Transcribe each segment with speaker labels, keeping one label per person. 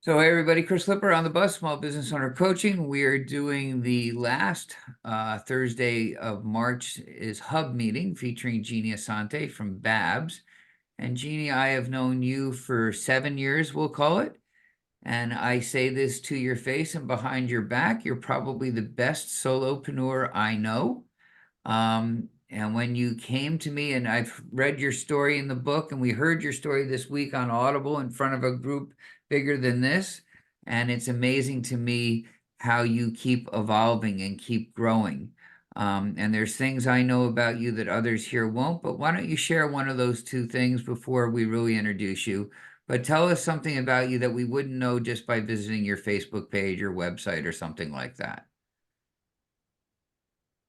Speaker 1: So, hey everybody, Chris Lipper on the bus, Small Business Owner Coaching. We are doing the last Thursday of March is Hub meeting featuring Jeannie Assante from Babs. And Jeannie, I have known you for 7 years, we'll call it. And I say this to your face and behind your back, you're probably the best solopreneur I know. And when you came to me, and I've read your story in the book, and we heard your story this week on Audible in front of a group bigger than this, and it's amazing to me how you keep evolving and keep growing. And there's things I know about you that others here won't, but why don't you share one of those two things before we really introduce you? But tell us something about you that we wouldn't know just by visiting your Facebook page or website or something like that.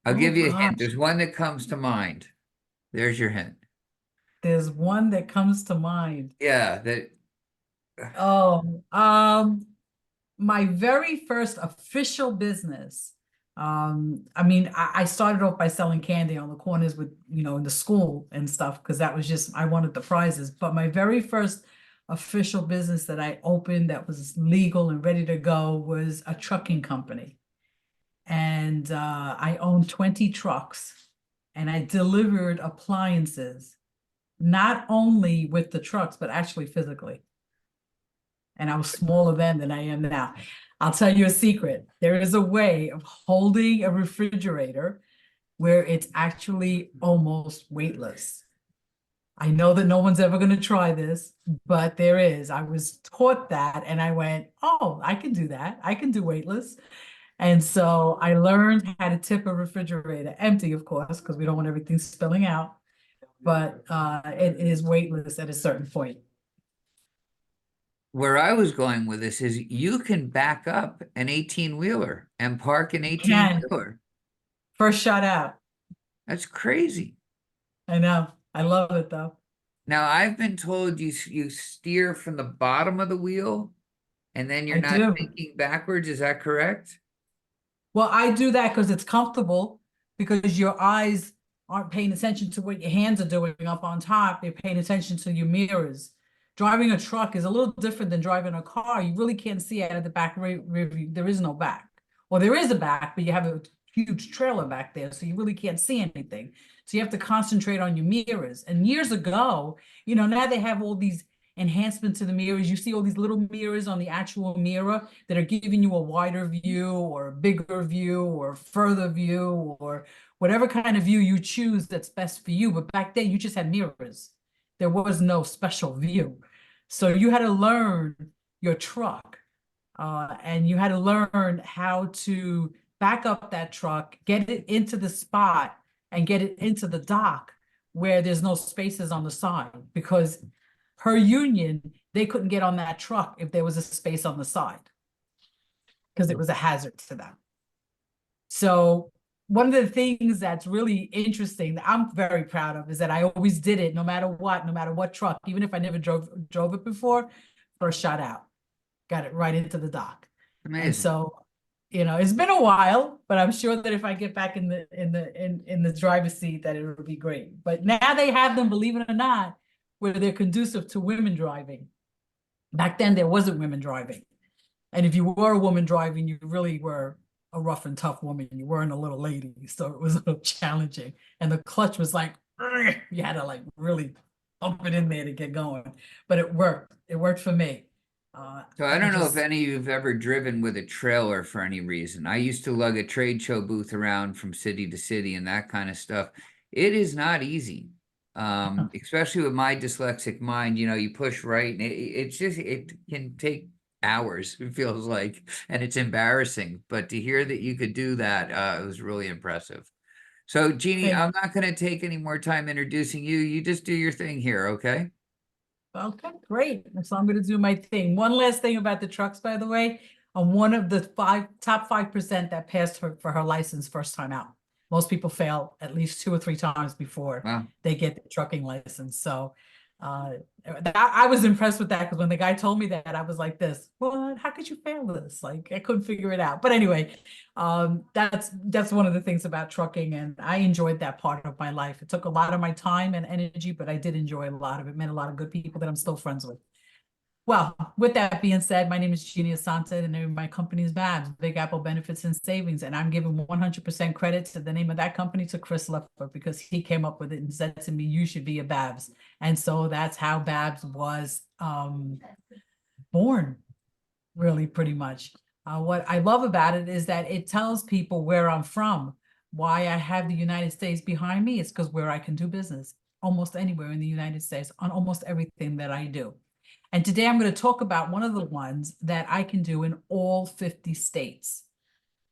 Speaker 1: I'll
Speaker 2: Oh
Speaker 1: give you a hint.
Speaker 2: gosh,
Speaker 1: There's one that comes to mind. There's your hint.
Speaker 2: there's one that comes to mind.
Speaker 1: Yeah, that
Speaker 2: Oh, my very first official business. I mean, I started off by selling candy on the corners with, in the school and stuff, because that was just, I wanted the prizes. But my very first official business that I opened that was legal and ready to go was a trucking company. And I owned 20 trucks and I delivered appliances, not only with the trucks, but actually physically. And I was smaller then than I am now. I'll tell you a secret. There is a way of holding a refrigerator where it's actually almost weightless. I know that no one's ever going to try this, but there is. I was taught that and I went, oh, I can do that. I can do weightless. And so I learned how to tip a refrigerator, empty, of course, because we don't want everything spilling out, but it is weightless at a certain point.
Speaker 1: where I was going with this is you can back up an 18-wheeler and park an
Speaker 2: Can
Speaker 1: 18-wheeler.
Speaker 2: first shot out.
Speaker 1: That's crazy.
Speaker 2: I know. I love it though.
Speaker 1: Now, I've been told you steer from the bottom of the wheel and then you're
Speaker 2: I
Speaker 1: not
Speaker 2: do.
Speaker 1: thinking backwards. Is that correct?
Speaker 2: Well, I do that because it's comfortable, because your eyes aren't paying attention to what your hands are doing up on top. They're paying attention to your mirrors. Driving a truck is a little different than driving a car. You really can't see out of the back rear view. There is no back. Well, there is a back, but you have a huge trailer back there, so you really can't see anything. So you have to concentrate on your mirrors. And years ago, now they have all these enhancements to the mirrors. You see all these little mirrors on the actual mirror that are giving you a wider view or a bigger view or further view or whatever kind of view you choose that's best for you. But back then, you just had mirrors. There was no special view. So you had to learn your truck, and you had to learn how to back up that truck, get it into the spot, and get it into the dock where there's no spaces on the side, because per union, they couldn't get on that truck if there was a space on the side, because it was a hazard to them. So one of the things that's really interesting that I'm very proud of is that I always did it no matter what truck, even if I never drove it before, first shot out, got it right into the dock. And
Speaker 1: Amazing.
Speaker 2: so, it's been a while, but I'm sure that if I get back in the driver's seat, that it would be great. But now they have them, believe it or not, where they're conducive to women driving. Back then, there wasn't women driving. And if you were a woman driving, you really were a rough and tough woman. You weren't a little lady. So it was a little challenging. And the clutch was like, you had to like really pump it in there to get going. But it worked. It worked for me.
Speaker 1: So I
Speaker 2: I
Speaker 1: don't know if
Speaker 2: just,
Speaker 1: any of you have ever driven with a trailer for any reason. I used to lug a trade show booth around from city to city and that kind of stuff. It is not easy, especially with my dyslexic mind. You push right, and it can take hours, it feels like, and it's embarrassing. But to hear that you could do that, it was really impressive. So, Jeannie,
Speaker 2: thank
Speaker 1: I'm not going to take any more time introducing you. You just do your thing here, okay?
Speaker 2: Okay, great. So I'm going to do my thing. One last thing about the trucks, by the way. I'm one of the top 5% that passed for her license first time out. Most people fail at least 2 or 3 times before
Speaker 1: Well,
Speaker 2: they get the trucking license. So uh, I was impressed with that, because when the guy told me that, I was like this, what? How could you fail this? Like, I couldn't figure it out. But anyway, that's one of the things about trucking, and I enjoyed that part of my life. It took a lot of my time and energy, but I did enjoy a lot of it. Met a lot of good people that I'm still friends with. Well, with that being said, my name is Jeannie Assante, and the name of my company is Babs, Big Apple Benefits and Savings. And I'm giving 100% credit to the name of that company to Chris Leffer, because he came up with it and said to me, you should be a Babs. And so that's how Babs was born, really, pretty much. What I love about it is that it tells people where I'm from. Why I have the United States behind me is because where I can do business almost anywhere in the United States on almost everything that I do. And today I'm going to talk about one of the ones that I can do in all 50 states.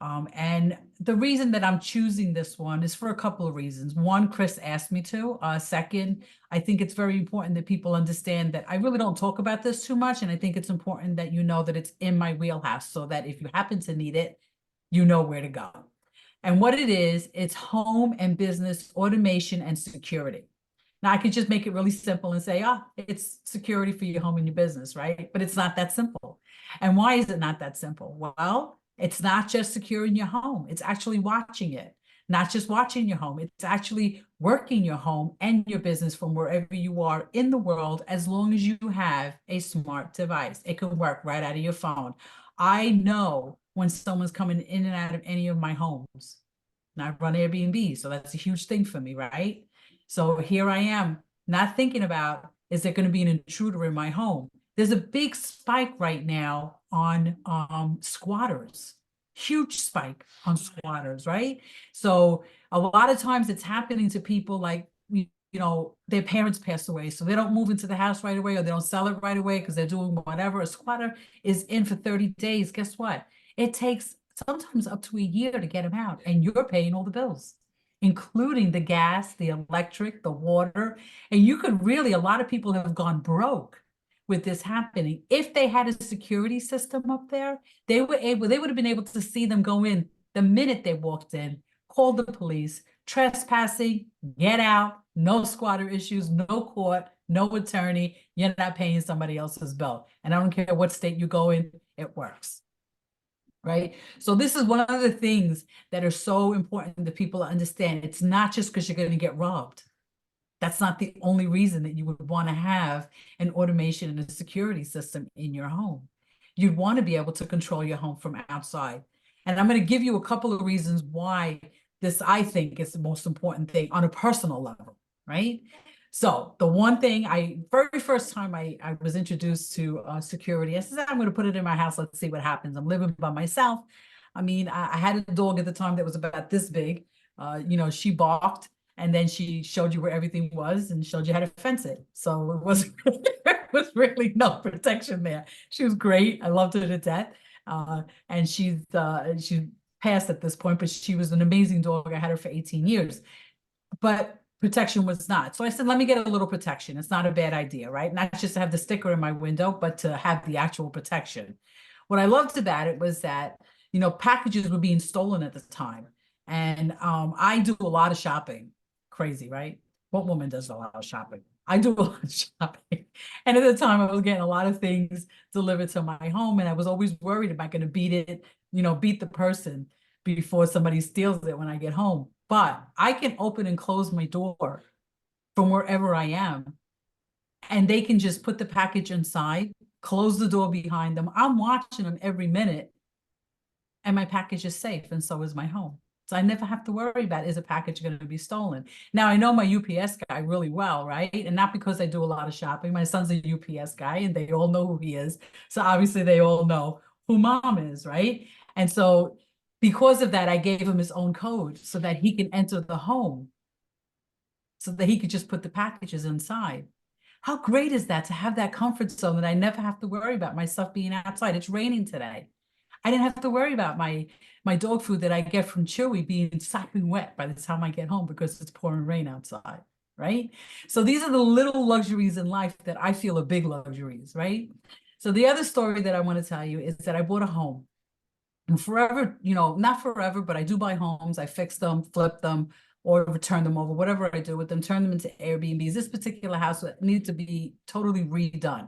Speaker 2: And the reason that I'm choosing this one is for a couple of reasons. One, Chris asked me to. Second, I think it's very important that people understand that I really don't talk about this too much. And I think it's important that you know that it's in my wheelhouse, so that if you happen to need it, you know where to go. And what it is, it's home and business automation and security. Now, I could just make it really simple and say, it's security for your home and your business, right? But it's not that simple. And why is it not that simple? Well, it's not just securing your home. It's actually watching it. Not just watching your home. It's actually working your home and your business from wherever you are in the world, as long as you have a smart device. It can work right out of your phone. I know when someone's coming in and out of any of my homes. And I run Airbnb, so that's a huge thing for me, right? So here I am, not thinking about, is there going to be an intruder in my home? There's a big spike right now on squatters, huge spike on squatters, right? So a lot of times it's happening to people like, their parents pass away, so they don't move into the house right away, or they don't sell it right away because they're doing whatever. A squatter is in for 30 days. Guess what? It takes sometimes up to a year to get them out, and you're paying all the bills, including the gas, the electric, the water. And you could really, a lot of people have gone broke with this happening. If they had a security system up there, they would have been able to see them go in the minute they walked in, call the police, trespassing, get out, no squatter issues, no court, no attorney, you're not paying somebody else's bill. And I don't care what state you go in, it works. Right? So this is one of the things that are so important that people understand. It's not just because you're going to get robbed. That's not the only reason that you would want to have an automation and a security system in your home. You'd want to be able to control your home from outside. And I'm going to give you a couple of reasons why this, I think, is the most important thing on a personal level, right? So the one thing very first time I was introduced to security, I said, I'm going to put it in my house. Let's see what happens. I'm living by myself. I mean, I had a dog at the time that was about this big. She barked, and then she showed you where everything was and showed you how to fence it. So it wasn't, there was really no protection there. She was great. I loved her to death. And she passed at this point, but she was an amazing dog. I had her for 18 years. But protection was not. So I said, let me get a little protection. It's not a bad idea, right? Not just to have the sticker in my window, but to have the actual protection. What I loved about it was that, packages were being stolen at the time. And I do a lot of shopping. Crazy, right? What woman does a lot of shopping? I do a lot of shopping. And at the time, I was getting a lot of things delivered to my home. And I was always worried, am I going to beat it, beat the person before somebody steals it when I get home? But I can open and close my door from wherever I am, and they can just put the package inside, close the door behind them. I'm watching them every minute, and my package is safe, and so is my home. So I never have to worry about, is a package going to be stolen? Now, I know my UPS guy really well, right? And not because I do a lot of shopping. My son's a UPS guy, and they all know who he is. So obviously they all know who mom is, right? And so because of that, I gave him his own code so that he can enter the home, so that he could just put the packages inside. How great is that, to have that comfort zone that I never have to worry about my stuff being outside? It's raining today. I didn't have to worry about my dog food that I get from Chewy being sopping wet by the time I get home because it's pouring rain outside, right? So these are the little luxuries in life that I feel are big luxuries, right? So the other story that I want to tell you is that I bought a home. And forever, not forever, but I do buy homes. I fix them, flip them, or return them over, whatever I do with them, turn them into Airbnbs. This particular house needed to be totally redone.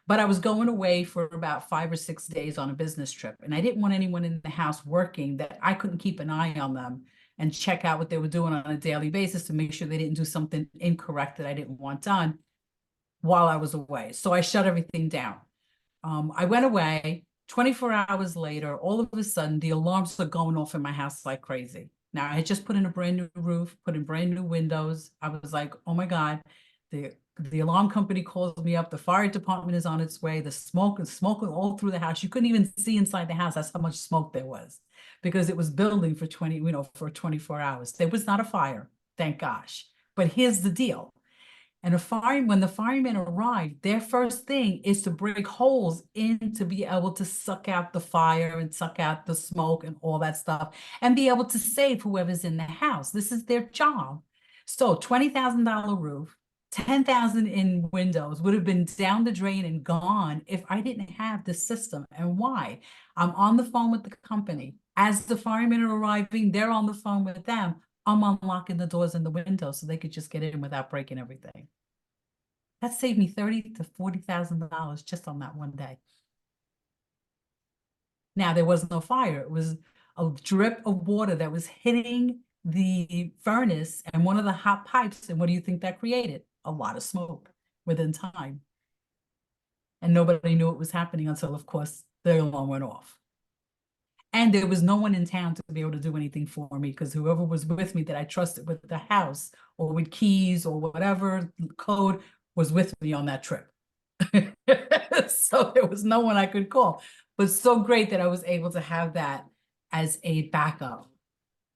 Speaker 2: But I was going away for about 5 or 6 days on a business trip, and I didn't want anyone in the house working that I couldn't keep an eye on them and check out what they were doing on a daily basis to make sure they didn't do something incorrect that I didn't want done while I was away. So I shut everything down. I went away. 24 hours later, all of a sudden, the alarms are going off in my house like crazy. Now, I had just put in a brand new roof, put in brand new windows. I was like, oh my God, the alarm company calls me up. The fire department is on its way. The smoke is smoking all through the house. You couldn't even see inside the house. That's how much smoke there was because it was building for 20, for 24 hours. There was not a fire, thank gosh. But here's the deal. And when the firemen arrive, their first thing is to break holes in to be able to suck out the fire and suck out the smoke and all that stuff and be able to save whoever's in the house. This is their job. So $20,000 roof, 10,000 in windows would have been down the drain and gone if I didn't have the system. And why? I'm on the phone with the company. As the firemen are arriving, they're on the phone with them. I'm unlocking the doors and the windows so they could just get in without breaking everything. That saved me $30,000 to $40,000 just on that one day. Now, there was no fire. It was a drip of water that was hitting the furnace and one of the hot pipes. And what do you think that created? A lot of smoke within time. And nobody knew it was happening until, of course, the alarm went off. And there was no one in town to be able to do anything for me because whoever was with me that I trusted with the house or with keys or whatever code was with me on that trip. So there was no one I could call. But so great that I was able to have that as a backup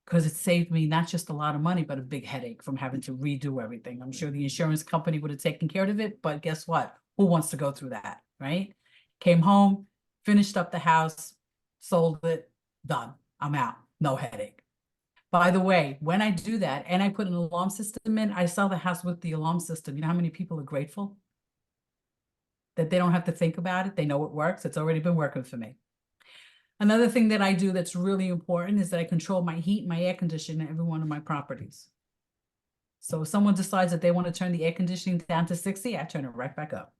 Speaker 2: because it saved me not just a lot of money, but a big headache from having to redo everything. I'm sure the insurance company would have taken care of it, but guess what? Who wants to go through that, right? Came home, finished up the house, sold it, done. I'm out. No headache. By the way, when I do that and I put an alarm system in, I sell the house with the alarm system. You know how many people are grateful that they don't have to think about it? They know it works. It's already been working for me. Another thing that I do that's really important is that I control my heat, my air conditioning at every one of my properties. So if someone decides that they want to turn the air conditioning down to 60, I turn it right back up.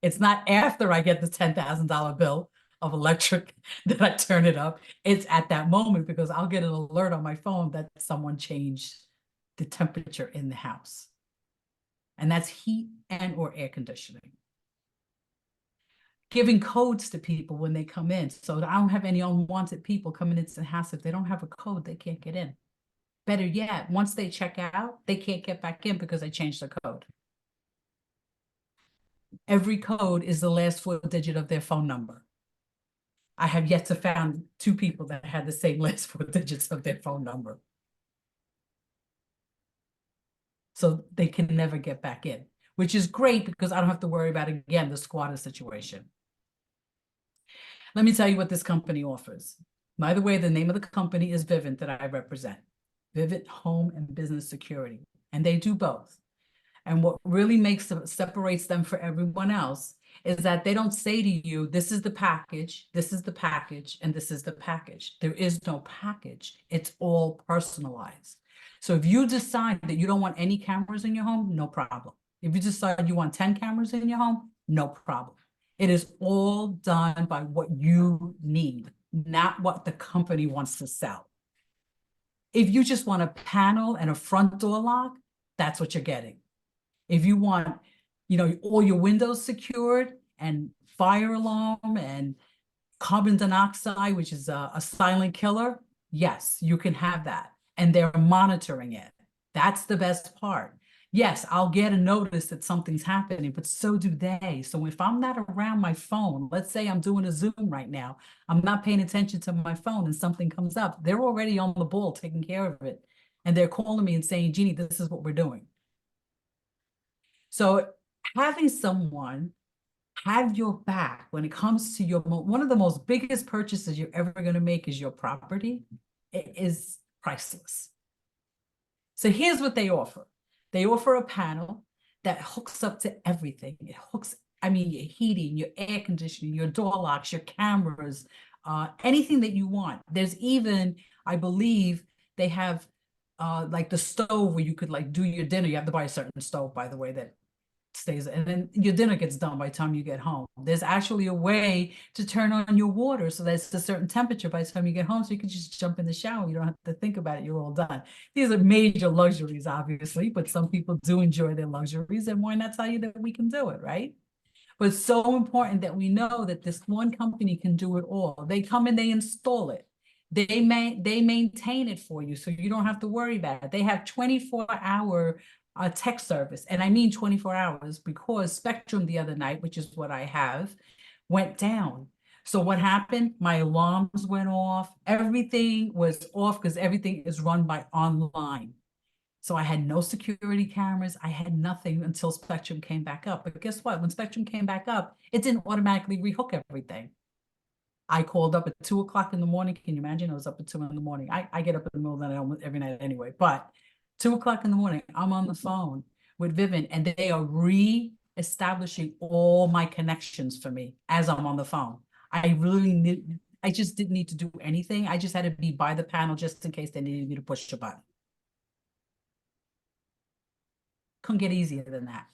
Speaker 2: It's not after I get the $10,000 bill of electric that I turn it up. It's at that moment because I'll get an alert on my phone that someone changed the temperature in the house. And that's heat and or air conditioning. Giving codes to people when they come in. So I don't have any unwanted people coming into the house. If they don't have a code, they can't get in. Better yet, once they check out, they can't get back in because I changed the code. Every code is the last 4 digits of their phone number. I have yet to find 2 people that had the same last 4 digits of their phone number. So they can never get back in, which is great because I don't have to worry about, again, the squatter situation. Let me tell you what this company offers. By the way, the name of the company is Vivint that I represent. Vivint Home and Business Security. And they do both. And what really separates them for everyone else is that they don't say to you, this is the package, this is the package, and this is the package. There is no package. It's all personalized. So if you decide that you don't want any cameras in your home, no problem. If you decide you want 10 cameras in your home, no problem. It is all done by what you need, not what the company wants to sell. If you just want a panel and a front door lock, that's what you're getting. If you want, all your windows secured and fire alarm and carbon dioxide, which is a silent killer, yes, you can have that. And they're monitoring it. That's the best part. Yes, I'll get a notice that something's happening, but so do they. So if I'm not around my phone, let's say I'm doing a Zoom right now, I'm not paying attention to my phone and something comes up, they're already on the ball taking care of it. And they're calling me and saying, Jeannie, this is what we're doing. So having someone have your back when it comes to one of the most biggest purchases you're ever going to make is your property. It is priceless. So here's what they offer. They offer a panel that hooks up to everything. It hooks, your heating, your air conditioning, your door locks, your cameras, anything that you want. There's even, I believe, they have like the stove where you could do your dinner. You have to buy a certain stove, by the way, that stays, and then your dinner gets done by the time you get home. There's actually a way to turn on your water so that's a certain temperature by the time you get home, so you can just jump in the shower. You don't have to think about it. You're all done. These are major luxuries, obviously, but some people do enjoy their luxuries, and why not tell you that we can do it, right? But it's so important that we know that this one company can do it all. They come and they install it. They maintain it for you, so you don't have to worry about it. They have 24-hour tech service, and I mean 24 hours, because Spectrum the other night, which is what I have, went down. So what happened? My alarms went off. Everything was off because everything is run by online. So I had no security cameras. I had nothing until Spectrum came back up. But guess what? When Spectrum came back up, it didn't automatically rehook everything. I called up at 2 o'clock in the morning. Can you imagine? I was up at 2 in the morning. I get up in the middle of the night every night anyway. But 2 o'clock in the morning, I'm on the phone with Vivint, and they are re-establishing all my connections for me as I'm on the phone. I just didn't need to do anything. I just had to be by the panel just in case they needed me to push a button. Couldn't get easier than that.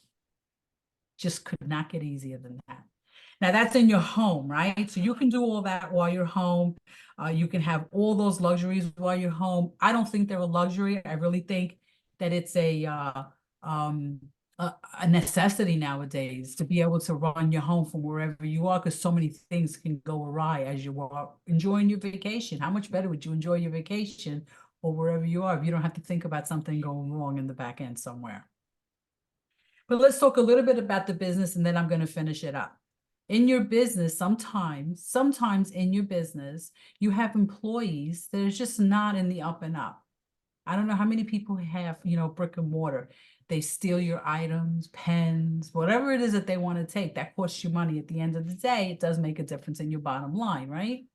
Speaker 2: Just could not get easier than that. Now that's in your home, right? So you can do all that while you're home. You can have all those luxuries while you're home. I don't think they're a luxury. I really think that it's a necessity nowadays to be able to run your home from wherever you are, because so many things can go awry as you are enjoying your vacation. How much better would you enjoy your vacation or wherever you are if you don't have to think about something going wrong in the back end somewhere? But let's talk a little bit about the business, and then I'm going to finish it up. In your business, sometimes in your business, you have employees that are just not in the up and up. I don't know how many people have, brick and mortar. They steal your items, pens, whatever it is that they want to take. That costs you money. At the end of the day, it does make a difference in your bottom line, right?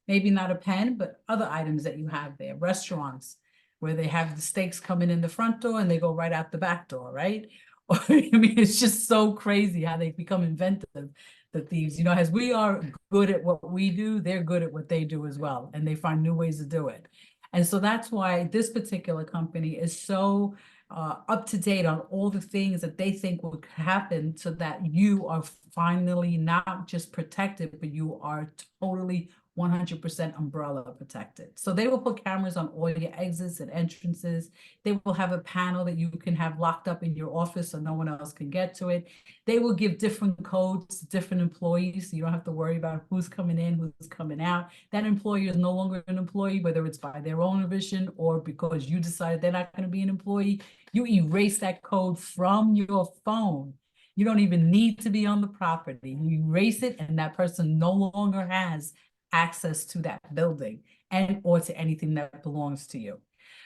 Speaker 2: Maybe not a pen, but other items that you have there. Restaurants where they have the steaks coming in the front door and they go right out the back door, right? I mean, it's just so crazy how they become inventive, the thieves. As we are good at what we do, they're good at what they do as well, and they find new ways to do it. And so that's why this particular company is so up to date on all the things that they think will happen, so that you are finally not just protected, but you are totally 100% umbrella protected. So they will put cameras on all your exits and entrances. They will have a panel that you can have locked up in your office so no one else can get to it. They will give different codes to different employees, so you don't have to worry about who's coming in, who's coming out. That employee is no longer an employee, whether it's by their own vision or because you decided they're not going to be an employee. You erase that code from your phone. You don't even need to be on the property. You erase it, and that person no longer has access to that building and or to anything that belongs to you.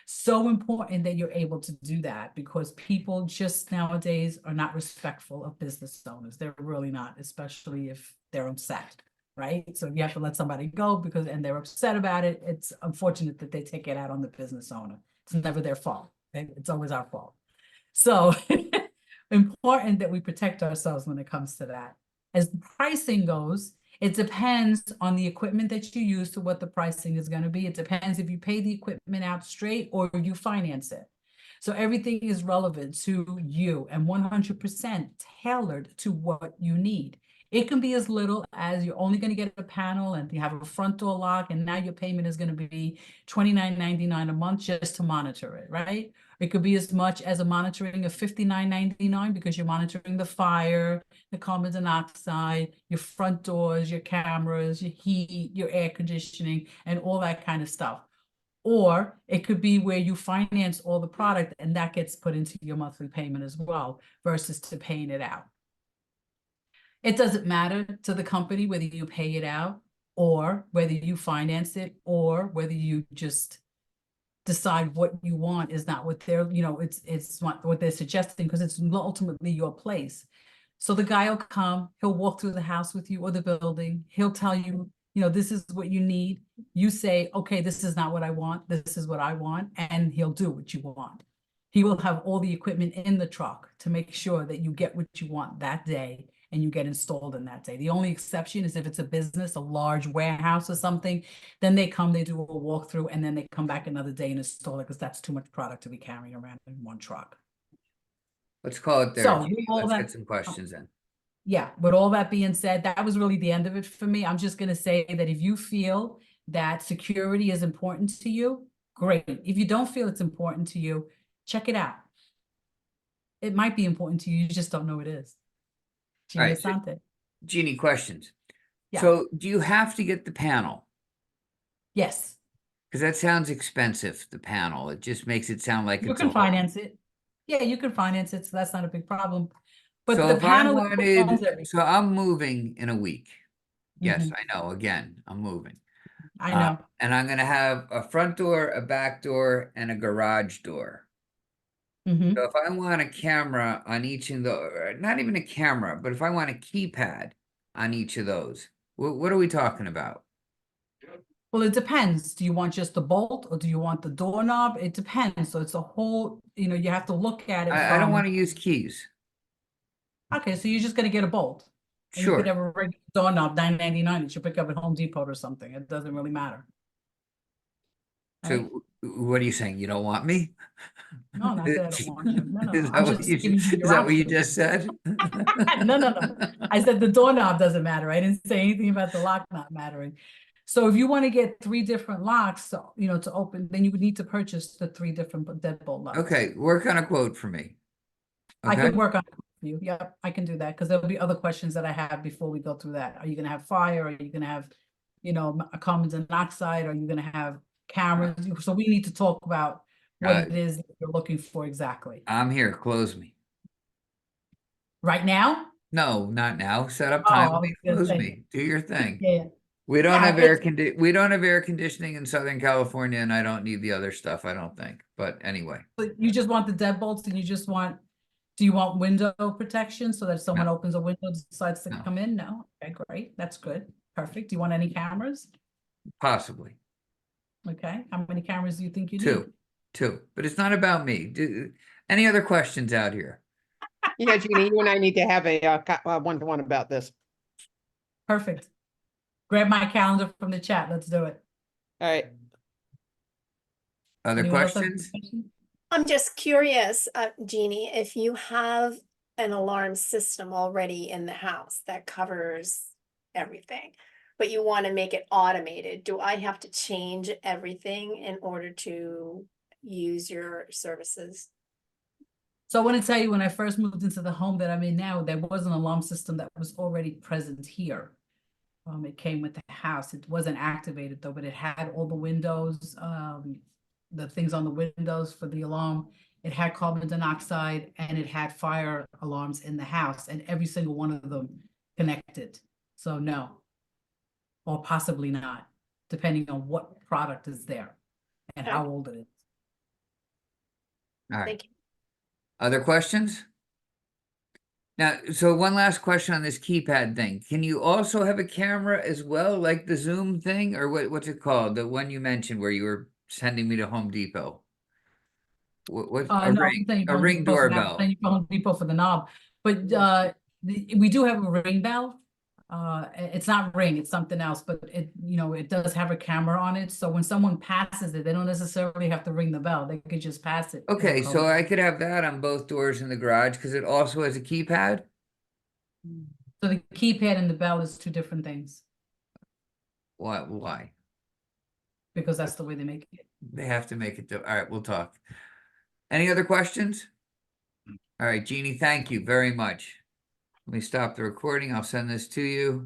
Speaker 2: So important that you're able to do that, because people just nowadays are not respectful of business owners. They're really not, especially if they're upset, right? So you have to let somebody go and they're upset about it. It's unfortunate that they take it out on the business owner. It's never their fault. Okay? It's always our fault. So important that we protect ourselves when it comes to that. As the pricing goes, it depends on the equipment that you use to what the pricing is going to be. It depends if you pay the equipment out straight or you finance it. So everything is relevant to you and 100% tailored to what you need. It can be as little as you're only going to get a panel and you have a front door lock, and now your payment is going to be $29.99 a month just to monitor it, right? It could be as much as a monitoring of $59.99 because you're monitoring the fire, the carbon monoxide, your front doors, your cameras, your heat, your air conditioning, and all that kind of stuff. Or it could be where you finance all the product and that gets put into your monthly payment as well, versus to paying it out. It doesn't matter to the company whether you pay it out or whether you finance it or whether you just decide what you want is not what they're, it's not what they're suggesting, because it's ultimately your place. So the guy will come, he'll walk through the house with you or the building. He'll tell you, this is what you need. You say, okay, this is not what I want. This is what I want. And he'll do what you want. He will have all the equipment in the truck to make sure that you get what you want that day and you get installed in that day. The only exception is if it's a business, a large warehouse or something, then they come, they do a walkthrough, and then they come back another day and install it, because that's too much product to be carrying around in one truck.
Speaker 1: Let's call it there.
Speaker 2: So
Speaker 1: Let's get some questions in.
Speaker 2: Yeah, with all that being said, that was really the end of it for me. I'm just going to say that if you feel that security is important to you, great. If you don't feel it's important to you, check it out. It might be important to you, you just don't know it is. Jeannie Assante.
Speaker 1: Jeannie, questions.
Speaker 2: Yeah.
Speaker 1: So do you have to get the panel?
Speaker 2: Yes,
Speaker 1: Because that sounds expensive, the panel. It just makes it sound like
Speaker 2: you
Speaker 1: it's a
Speaker 2: can
Speaker 1: whole.
Speaker 2: finance it. Yeah, you can finance it, so that's not a big problem. But
Speaker 1: So
Speaker 2: the
Speaker 1: if I
Speaker 2: panel owns
Speaker 1: wanted,
Speaker 2: everything.
Speaker 1: so I'm moving in a week. Yes,
Speaker 2: Mhm,
Speaker 1: I know. Again, I'm moving.
Speaker 2: I know.
Speaker 1: And I'm going to have a front door, a back door, and a garage door. So
Speaker 2: Hmm.
Speaker 1: if I want a camera on each of the, not even a camera, but if I want a keypad on each of those, what are we talking about?
Speaker 2: Well, it depends. Do you want just the bolt or do you want the doorknob? It depends. So it's a whole, you have to look at it
Speaker 1: I don't want
Speaker 2: from,
Speaker 1: to use keys.
Speaker 2: okay, so you're just gonna get a bolt. And you could
Speaker 1: Sure.
Speaker 2: have a regular doorknob, $9.99 that you pick up at Home Depot or something. It doesn't really matter, right?
Speaker 1: So what are you saying? You don't want me?
Speaker 2: No, not that I don't want you. No, no, no.
Speaker 1: Is
Speaker 2: I'm
Speaker 1: that what
Speaker 2: just giving you
Speaker 1: is
Speaker 2: your
Speaker 1: that what you
Speaker 2: options.
Speaker 1: just said?
Speaker 2: No, no, no. I said the doorknob doesn't matter. I didn't say anything about the lock not mattering. So if you want to get three different locks, to open, then you would need to purchase the three different deadbolt locks.
Speaker 1: Okay, work on a quote for me.
Speaker 2: I
Speaker 1: Okay.
Speaker 2: can work on it for you. Yep, I can do that because there'll be other questions that I have before we go through that. Are you gonna have fire? Are you gonna have, a carbon monoxide? Are you gonna have cameras? So we need to talk about what
Speaker 1: Uh,
Speaker 2: it is that you're looking for exactly.
Speaker 1: I'm here. Close me.
Speaker 2: Right now?
Speaker 1: No, not now. Set up
Speaker 2: Oh,
Speaker 1: time
Speaker 2: I
Speaker 1: with
Speaker 2: was
Speaker 1: me.
Speaker 2: gonna
Speaker 1: Close
Speaker 2: say,
Speaker 1: me. Do your thing.
Speaker 2: yeah,
Speaker 1: We don't
Speaker 2: yeah,
Speaker 1: have we don't have air conditioning in Southern California, and I don't need the other stuff, I don't think. But anyway,
Speaker 2: you just want the deadbolts and do you want window protection so that if
Speaker 1: no,
Speaker 2: someone opens a window, decides to
Speaker 1: no,
Speaker 2: come in? No? Okay, great. That's good. Perfect. Do you want any cameras?
Speaker 1: possibly
Speaker 2: Okay. How many cameras do you think you need?
Speaker 1: two, two. But it's not about me. Any other questions out here?
Speaker 3: Yeah, Jeannie, you and I need to have a one-to-one about this.
Speaker 2: Perfect. Grab my calendar from the chat. Let's do it.
Speaker 3: All right.
Speaker 1: Other
Speaker 2: Anyone else have
Speaker 1: questions?
Speaker 2: any questions?
Speaker 4: I'm just curious, Jeannie, if you have an alarm system already in the house that covers everything, but you want to make it automated, do I have to change everything in order to use your services?
Speaker 2: So I want to tell you, when I first moved into the home that I'm in now, there was an alarm system that was already present here. It came with the house. It wasn't activated though, but it had all the windows, the things on the windows for the alarm. It had carbon monoxide and it had fire alarms in the house, and every single one of them connected. So no, or possibly not, depending on what product is there and
Speaker 4: Okay.
Speaker 2: how old it is.
Speaker 1: All right.
Speaker 4: Thank you.
Speaker 1: Other questions? Now, so one last question on this keypad thing. Can you also have a camera as well, like the Zoom thing, or what's it called? The one you mentioned where you were sending me to Home Depot. What a
Speaker 2: No, I'm
Speaker 1: ring,
Speaker 2: saying
Speaker 1: a
Speaker 2: Home
Speaker 1: ring
Speaker 2: Depot for now, I'm
Speaker 1: doorbell.
Speaker 2: saying Home Depot for the knob, but we do have a ring bell. It's not Ring, it's something else, but it does have a camera on it. So when someone passes it, they don't necessarily have to ring the bell. They could just pass it. and
Speaker 1: Okay,
Speaker 2: it'll
Speaker 1: so
Speaker 2: come.
Speaker 1: I could have that on both doors in the garage because it also has a keypad.
Speaker 2: So the keypad and the bell is two different things
Speaker 1: Why? Why?
Speaker 2: because that's the way they make it.
Speaker 1: They have to make it. All right, we'll talk. Any other questions? All right, Jeannie, thank you very much. Let me stop the recording. I'll send this to you.